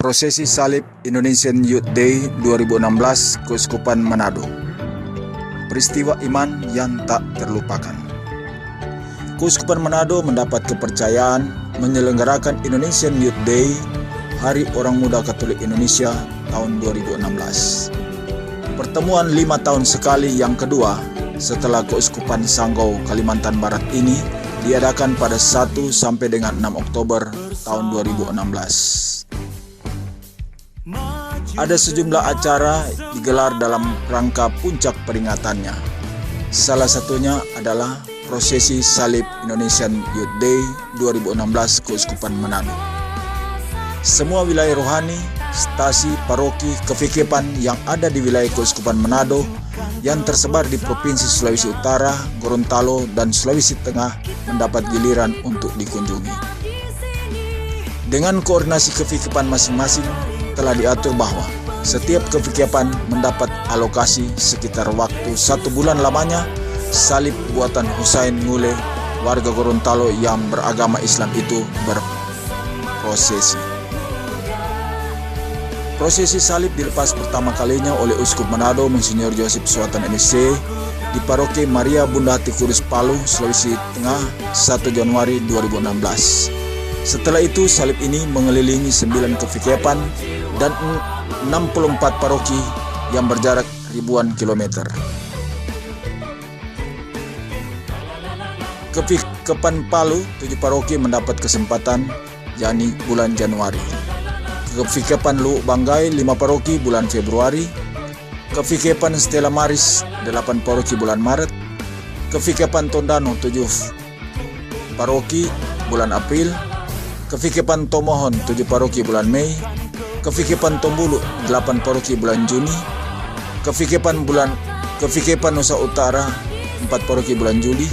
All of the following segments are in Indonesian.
Prosesi Salib Indonesian Youth Day 2016 Keuskupan Manado. Peristiwa iman yang tak terlupakan. Keuskupan Manado mendapat kepercayaan menyelenggarakan Indonesian Youth Day, Hari Orang Muda Katolik Indonesia tahun 2016. Pertemuan 5 tahun sekali yang kedua setelah Keuskupan Sanggau Kalimantan Barat ini diadakan pada 1 sampai dengan 6 Oktober tahun 2016. Ada sejumlah acara digelar dalam rangka puncak peringatannya. Salah satunya adalah Prosesi Salib Indonesian Youth Day 2016 Keuskupan Manado. Semua wilayah rohani, stasi, paroki, kefikepan yang ada di wilayah Keuskupan Manado yang tersebar di Provinsi Sulawesi Utara, Gorontalo, dan Sulawesi Tengah mendapat giliran untuk dikunjungi. Dengan koordinasi kefikepan masing-masing, telah diatur bahwa setiap kefikepan mendapat alokasi sekitar waktu 1 bulan lamanya salib buatan Husain Ngule, warga Gorontalo yang beragama Islam itu berprosesi. Prosesi salib dilepas pertama kalinya oleh Uskup Manado Monsinyur Joseph Suwatan MSc di Paroki Maria Bunda Hati Kudus Palu, Sulawesi Tengah 1 Januari 2016. Setelah itu salib ini mengelilingi 9 kefikepan dan 64 paroki yang berjarak ribuan kilometer. Kefikepan Palu 7 paroki mendapat kesempatan, yakni bulan Januari. Kefikepan Luwuk Banggai 5 paroki bulan Februari. Kefikepan Stella Maris 8 paroki bulan Maret. Kefikepan Tondano 7 paroki bulan April. Kefikepan Tomohon 7 paroki bulan Mei. Kefikepan Tombulu 8 paroki bulan Juni. Kefikepan Nusa Utara 4 paroki bulan Juli.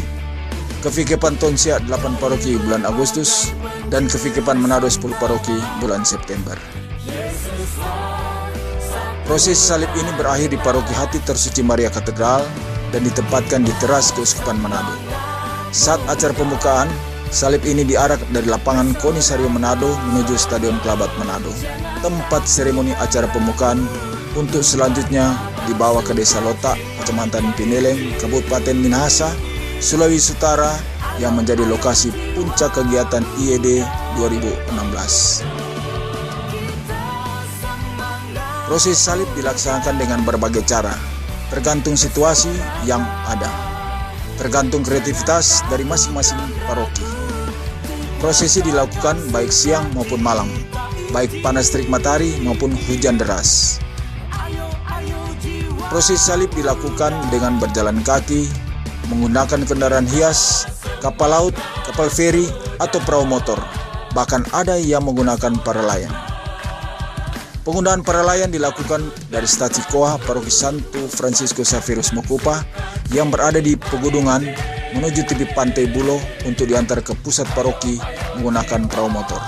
Kefikepan Tonsia 8 paroki bulan Agustus, dan Kefikepan Manado 10 paroki bulan September. Proses salib ini berakhir di Paroki Hati Tersuci Maria Katedral dan ditempatkan di teras Keuskupan Manado. Saat acara pembukaan, salib ini diarak dari lapangan Konisario Manado menuju Stadion Kelabat Manado, tempat seremoni acara pembukaan, untuk selanjutnya dibawa ke Desa Lotak, Kecamatan Pineleng, Kabupaten Minahasa, Sulawesi Utara, yang menjadi lokasi puncak kegiatan IYD 2016. Proses salib dilaksanakan dengan berbagai cara, tergantung situasi yang ada, tergantung kreativitas dari masing-masing paroki. Prosesi dilakukan baik siang maupun malam, baik panas terik matahari maupun hujan deras. Proses salib dilakukan dengan berjalan kaki, menggunakan kendaraan hias, kapal laut, kapal feri, atau perahu motor. Bahkan ada yang menggunakan para layang. Penggunaan para layang dilakukan dari stasi Koah Paroki Santo Francisco Xavierus Mokupa yang berada di Pegunungan menuju tepi Pantai Bulo untuk diantar ke pusat paroki menggunakan perahu motor.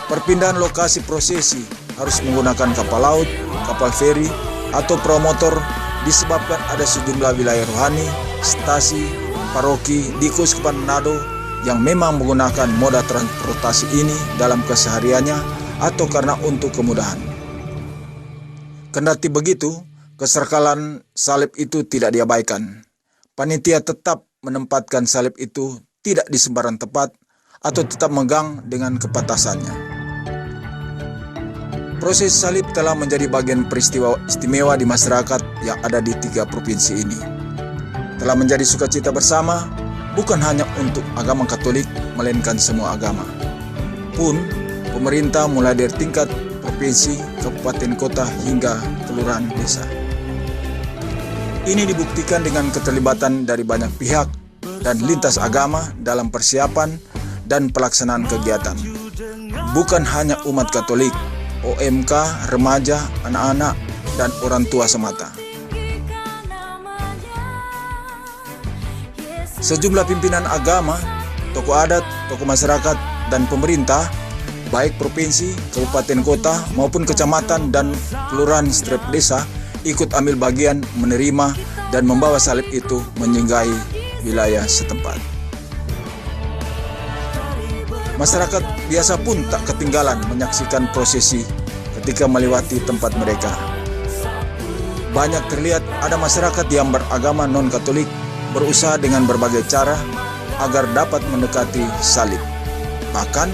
Perpindahan lokasi prosesi harus menggunakan kapal laut, kapal feri, atau perahu motor disebabkan ada sejumlah wilayah rohani, stasi, paroki di Keuskupan Manado yang memang menggunakan moda transportasi ini dalam kesehariannya atau karena untuk kemudahan. Kendati begitu, keserakalan salib itu tidak diabaikan. Panitia tetap menempatkan salib itu tidak di sembarang tempat atau tetap megang dengan kepatasannya. Proses salib telah menjadi bagian peristiwa istimewa di masyarakat yang ada di 3 provinsi ini. Telah menjadi sukacita bersama, bukan hanya untuk agama Katolik, melainkan semua agama. Pun, pemerintah mulai dari tingkat provinsi, kabupaten, kota, hingga kelurahan desa. Ini dibuktikan dengan keterlibatan dari banyak pihak dan lintas agama dalam persiapan dan pelaksanaan kegiatan. Bukan hanya umat Katolik, OMK, remaja, anak-anak, dan orang tua semata. Sejumlah pimpinan agama, tokoh adat, tokoh masyarakat, dan pemerintah, baik provinsi, kabupaten kota, maupun kecamatan dan kelurahan setiap desa, ikut ambil bagian menerima dan membawa salib itu menyinggahi wilayah setempat. Masyarakat biasa pun tak ketinggalan menyaksikan prosesi ketika melewati tempat mereka. Banyak terlihat ada masyarakat yang beragama non-Katolik berusaha dengan berbagai cara agar dapat mendekati salib, bahkan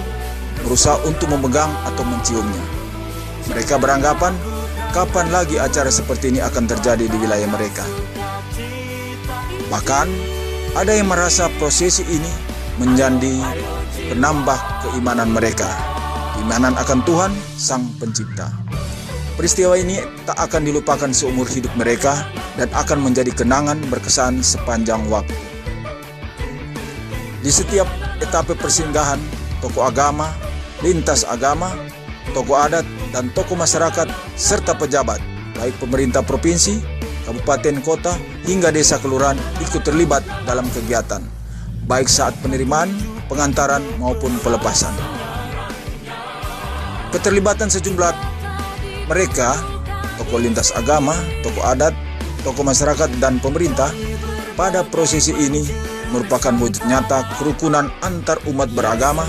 berusaha untuk memegang atau menciumnya. Mereka beranggapan kapan lagi acara seperti ini akan terjadi di wilayah mereka. Bahkan ada yang merasa prosesi ini menjadi penambah keimanan mereka, keimanan akan Tuhan Sang Pencipta. Peristiwa ini tak akan dilupakan seumur hidup mereka dan akan menjadi kenangan berkesan sepanjang waktu. Di setiap etape persinggahan, tokoh agama, lintas agama, tokoh adat, dan tokoh masyarakat, serta pejabat, baik pemerintah provinsi, kabupaten, kota, hingga desa kelurahan ikut terlibat dalam kegiatan, baik saat penerimaan, pengantaran, maupun pelepasan. Keterlibatan sejumlah mereka, tokoh lintas agama, tokoh adat, tokoh masyarakat, dan pemerintah pada prosesi ini merupakan wujud nyata kerukunan antar umat beragama,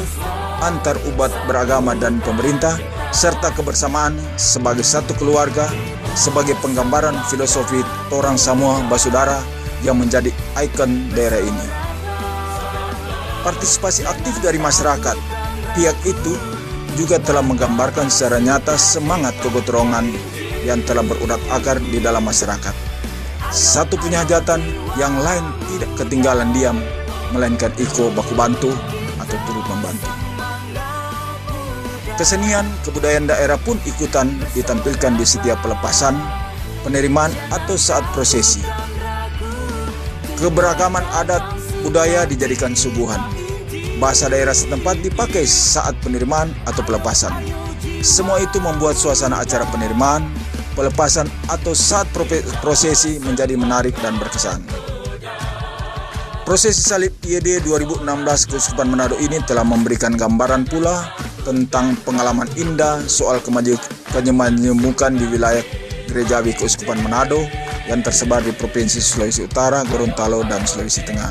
dan pemerintah, serta kebersamaan sebagai satu keluarga, sebagai penggambaran filosofi orang Samoa Basudara yang menjadi ikon daerah ini. Partisipasi aktif dari masyarakat, pihak itu juga telah menggambarkan secara nyata semangat kegotrongan yang telah berurat akar di dalam masyarakat. Satu punya hajatan, yang lain tidak ketinggalan diam, melainkan ikut baku bantu atau turut membantu. Kesenian kebudayaan daerah pun ikutan ditampilkan di setiap pelepasan, penerimaan, atau saat prosesi. Keberagaman adat budaya dijadikan suguhan. Bahasa daerah setempat dipakai saat penerimaan atau pelepasan. Semua itu membuat suasana acara penerimaan, pelepasan, atau saat prosesi menjadi menarik dan berkesan. Prosesi salib IED 2016 Keuskupan Manado ini telah memberikan gambaran pula tentang pengalaman indah soal kemenyemukan di wilayah gerejawi Keuskupan Manado yang tersebar di Provinsi Sulawesi Utara, Gorontalo, dan Sulawesi Tengah.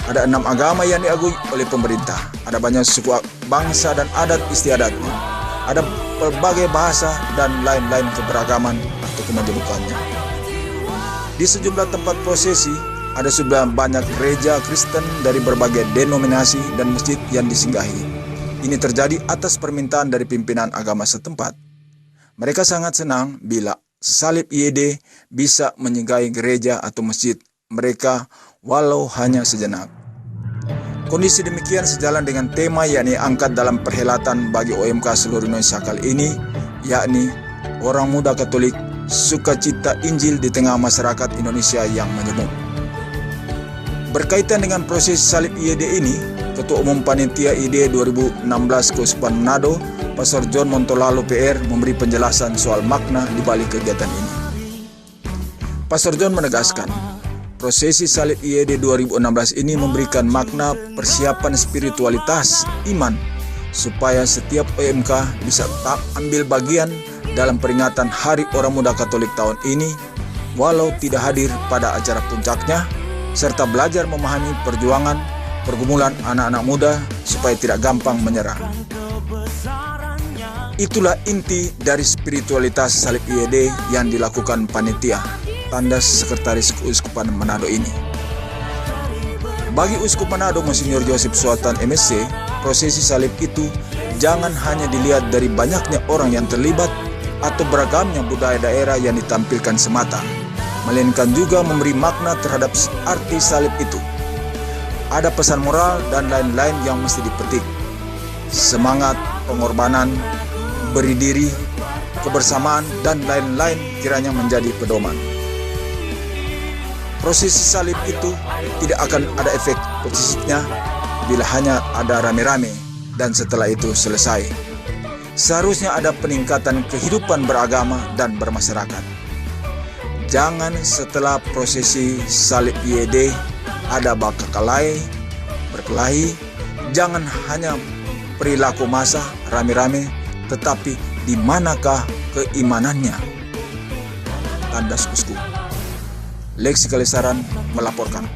Ada 6 agama yang diakui oleh pemerintah. Ada banyak suku bangsa dan adat istiadatnya. Ada berbagai bahasa dan lain-lain keberagaman atau kemenyemukannya. Di sejumlah tempat prosesi, ada sudah banyak gereja Kristen dari berbagai denominasi dan masjid yang disinggahi. Ini terjadi atas permintaan dari pimpinan agama setempat. Mereka sangat senang bila salib IED bisa menyinggahi gereja atau masjid mereka walau hanya sejenak. Kondisi demikian sejalan dengan tema yang diangkat dalam perhelatan bagi OMK seluruh Indonesia kali ini, yakni Orang Muda Katolik Sukacita Injil di tengah masyarakat Indonesia yang menyemuk. Berkaitan dengan proses salib IED ini, Ketua Umum Panitia IED 2016 Keuskupan Manado, Pastor John Montolalo PR, memberi penjelasan soal makna di balik kegiatan ini. Pastor John menegaskan, prosesi salib IED 2016 ini memberikan makna persiapan spiritualitas iman supaya setiap OMK bisa tak ambil bagian dalam peringatan Hari Orang Muda Katolik tahun ini walau tidak hadir pada acara puncaknya, serta belajar memahami perjuangan pergumulan anak-anak muda supaya tidak gampang menyerah. Itulah inti dari spiritualitas salib IED yang dilakukan panitia, tanda Sekretaris Keuskupan Manado ini. Bagi Uskup Manado Monsinyur Joseph Suatan MSc, prosesi salib itu jangan hanya dilihat dari banyaknya orang yang terlibat atau beragamnya budaya daerah yang ditampilkan semata, melainkan juga memberi makna terhadap arti salib itu. Ada pesan moral dan lain-lain yang mesti dipetik. Semangat, pengorbanan, beri diri, kebersamaan, dan lain-lain kiranya menjadi pedoman. Prosesi salib itu tidak akan ada efek positifnya bila hanya ada rame-rame dan setelah itu selesai. Seharusnya ada peningkatan kehidupan beragama dan bermasyarakat. Jangan setelah prosesi salib IED ada berkelahi, jangan hanya perilaku massa rame-rame, tetapi di manakah keimanannya? Tandas Uskup. Lexi Kalisaran melaporkan.